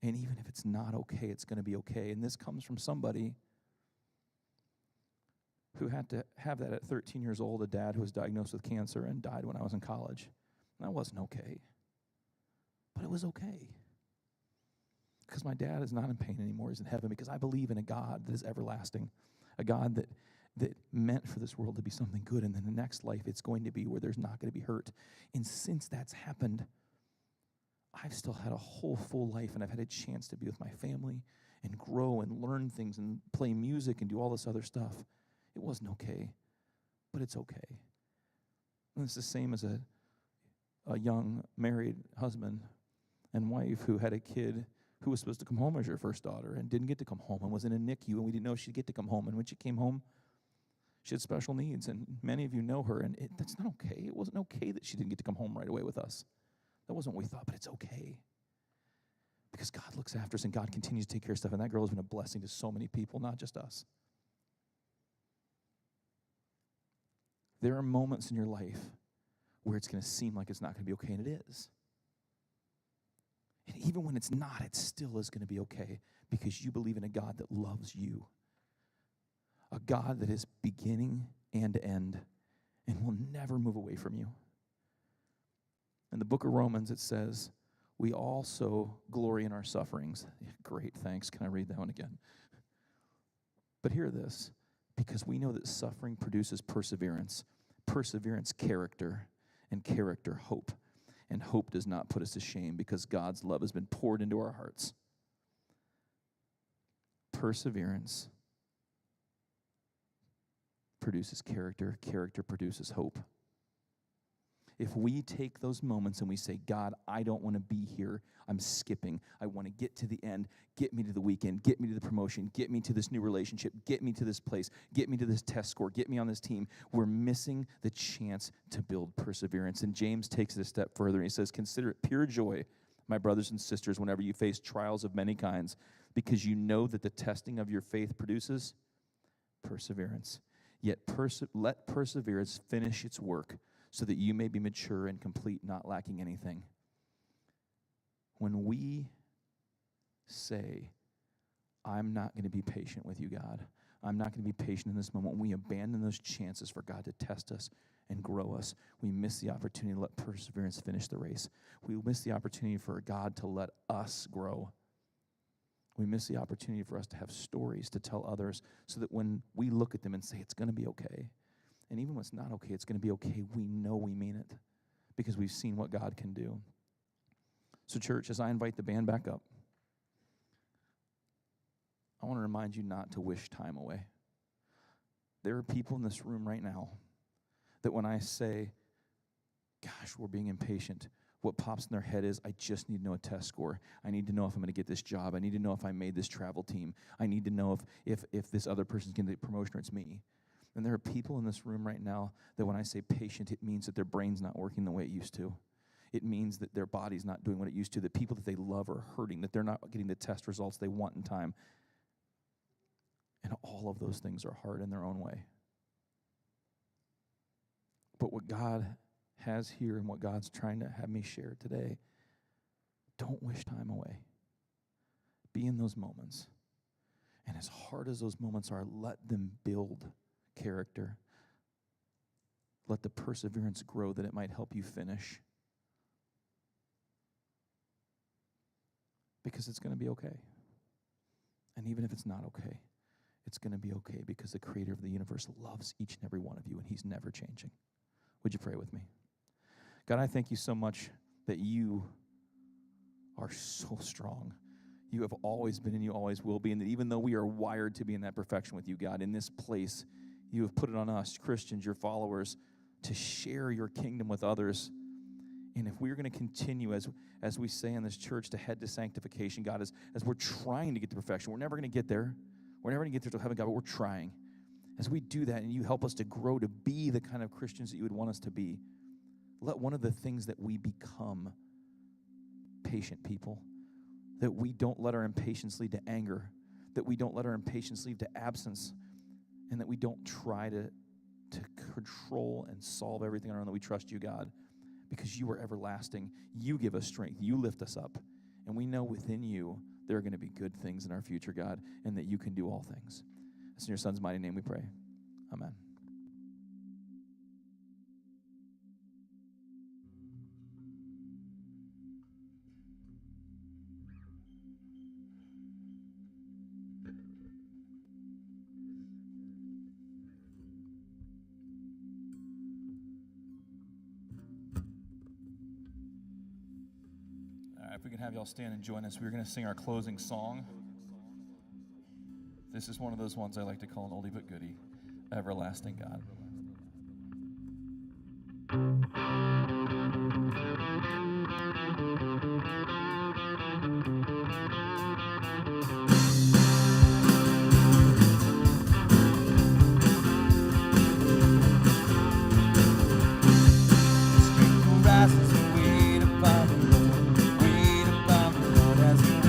And even if it's not okay, it's going to be okay. And this comes from somebody who had to have that at 13 years old, a dad who was diagnosed with cancer and died when I was in college. And that wasn't okay. But it was okay. Because my dad is not in pain anymore. He's in heaven, because I believe in a God that is everlasting. A God that meant for this world to be something good. And then the next life, it's going to be where there's not going to be hurt. And since that's happened, I've still had a whole full life, and I've had a chance to be with my family and grow and learn things and play music and do all this other stuff. It wasn't okay, but it's okay. And it's the same as a young married husband and wife who had a kid who was supposed to come home as your first daughter and didn't get to come home and was in a NICU, and we didn't know she'd get to come home. And when she came home, she had special needs, and many of you know her, and that's not okay. It wasn't okay that she didn't get to come home right away with us. That wasn't what we thought, but it's okay. Because God looks after us and God continues to take care of stuff. And that girl has been a blessing to so many people, not just us. There are moments in your life where it's going to seem like it's not going to be okay, and it is. And even when it's not, it still is going to be okay because you believe in a God that loves you. A God that is beginning and end and will never move away from you. In the book of Romans, it says, we also glory in our sufferings. Yeah, great, thanks. Can I read that one again? But hear this, because we know that suffering produces perseverance, perseverance, character, and character, hope. And hope does not put us to shame because God's love has been poured into our hearts. Perseverance produces character, character produces hope. If we take those moments and we say, God, I don't want to be here, I'm skipping. I want to get to the end, get me to the weekend, get me to the promotion, get me to this new relationship, get me to this place, get me to this test score, get me on this team. We're missing the chance to build perseverance. And James takes it a step further. And he says, consider it pure joy, my brothers and sisters, whenever you face trials of many kinds, because you know that the testing of your faith produces perseverance. Yet let perseverance finish its work, so that you may be mature and complete, not lacking anything. When we say, I'm not going to be patient with you, God, I'm not going to be patient in this moment, when we abandon those chances for God to test us and grow us, we miss the opportunity to let perseverance finish the race. We miss the opportunity for God to let us grow. We miss the opportunity for us to have stories to tell others so that when we look at them and say, it's going to be okay, and even when it's not okay, it's going to be okay. We know we mean it because we've seen what God can do. So, church, as I invite the band back up, I want to remind you not to wish time away. There are people in this room right now that when I say, gosh, we're being impatient, what pops in their head is, I just need to know a test score. I need to know if I'm going to get this job. I need to know if I made this travel team. I need to know if this other person's going to get a promotion or it's me. And there are people in this room right now that when I say patient, it means that their brain's not working the way it used to. It means that their body's not doing what it used to. The people that they love are hurting, that they're not getting the test results they want in time. And all of those things are hard in their own way. But what God has here and what God's trying to have me share today, don't wish time away. Be in those moments. And as hard as those moments are, let them build character. Let the perseverance grow that it might help you finish. Because it's going to be okay. And even if it's not okay, it's going to be okay because the creator of the universe loves each and every one of you and he's never changing. Would you pray with me? God, I thank you so much that you are so strong. You have always been and you always will be. And that even though we are wired to be in that perfection with you, God, in this place, you have put it on us, Christians, your followers, to share your kingdom with others. And if we're going to continue, as we say in this church, to head to sanctification, God, as we're trying to get to perfection, we're never going to get there. We're never going to get there to heaven, God, but we're trying. As we do that and you help us to grow to be the kind of Christians that you would want us to be, let one of the things that we become patient people, that we don't let our impatience lead to anger, that we don't let our impatience lead to absence, and that we don't try to control and solve everything on our own, that we trust you, God, because you are everlasting. You give us strength. You lift us up. And we know within you there are going to be good things in our future, God, and that you can do all things. It's in your Son's mighty name we pray. Amen. If we can have y'all stand and join us, we're going to sing our closing song. This is one of those ones I like to call an oldie but goodie, Everlasting God. Rises and wait upon the Lord as we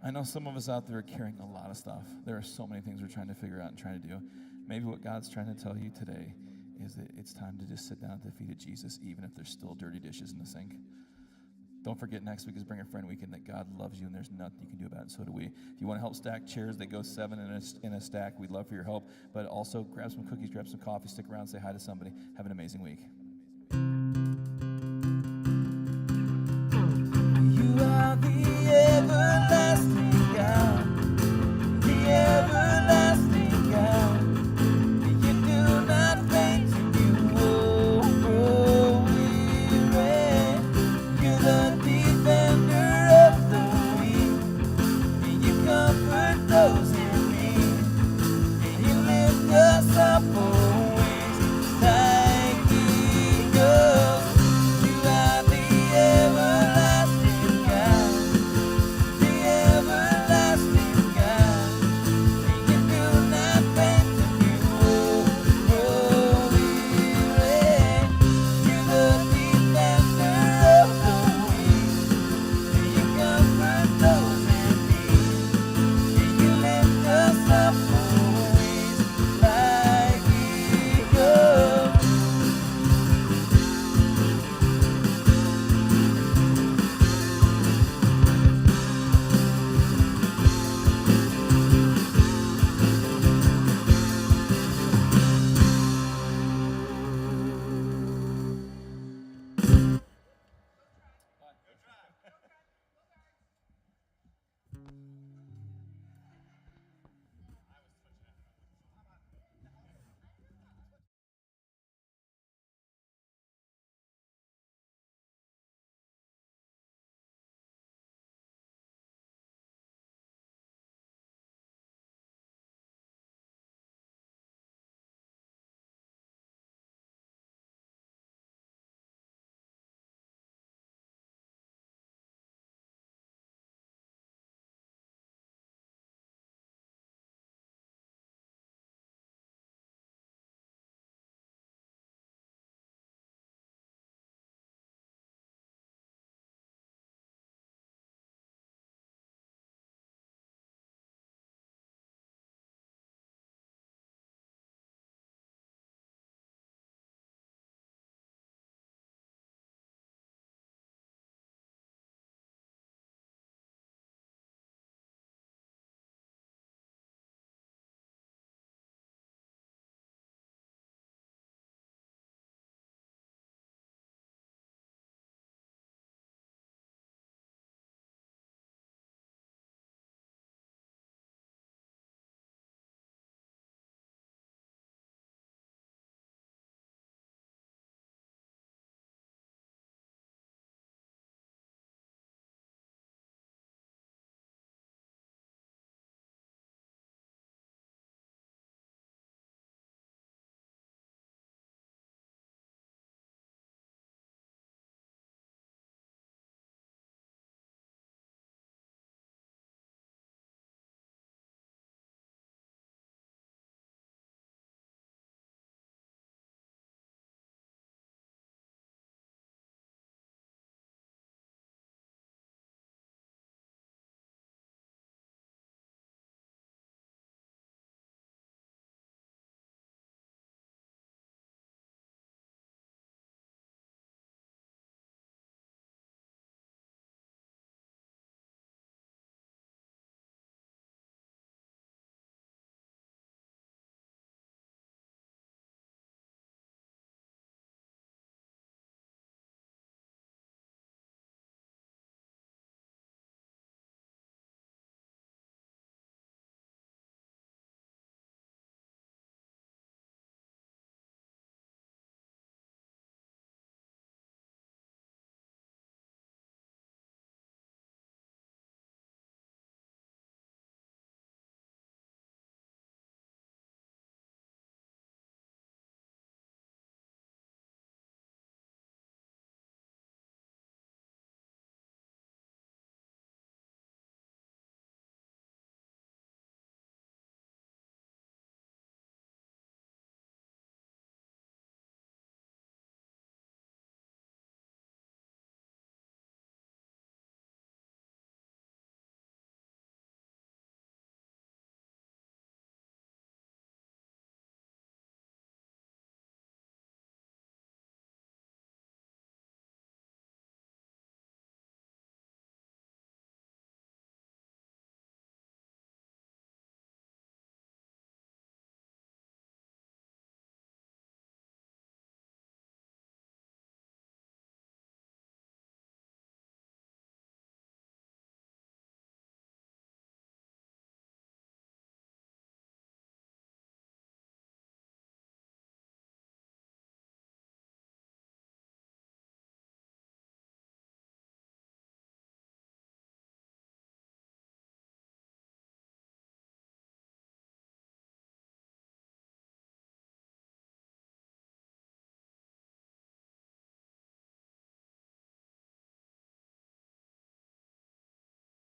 I know some of us out there are carrying a lot of stuff. There are so many things we're trying to figure out and trying to do. Maybe what God's trying to tell you today is that it's time to just sit down at the feet of Jesus, even if there's still dirty dishes in the sink. Don't forget, next week is Bring a Friend Weekend, that God loves you and there's nothing you can do about it, and so do we. If you want to help stack chairs, they go 7 in a stack. We'd love for your help. But also grab some cookies, grab some coffee, stick around, say hi to somebody. Have an amazing week. You are the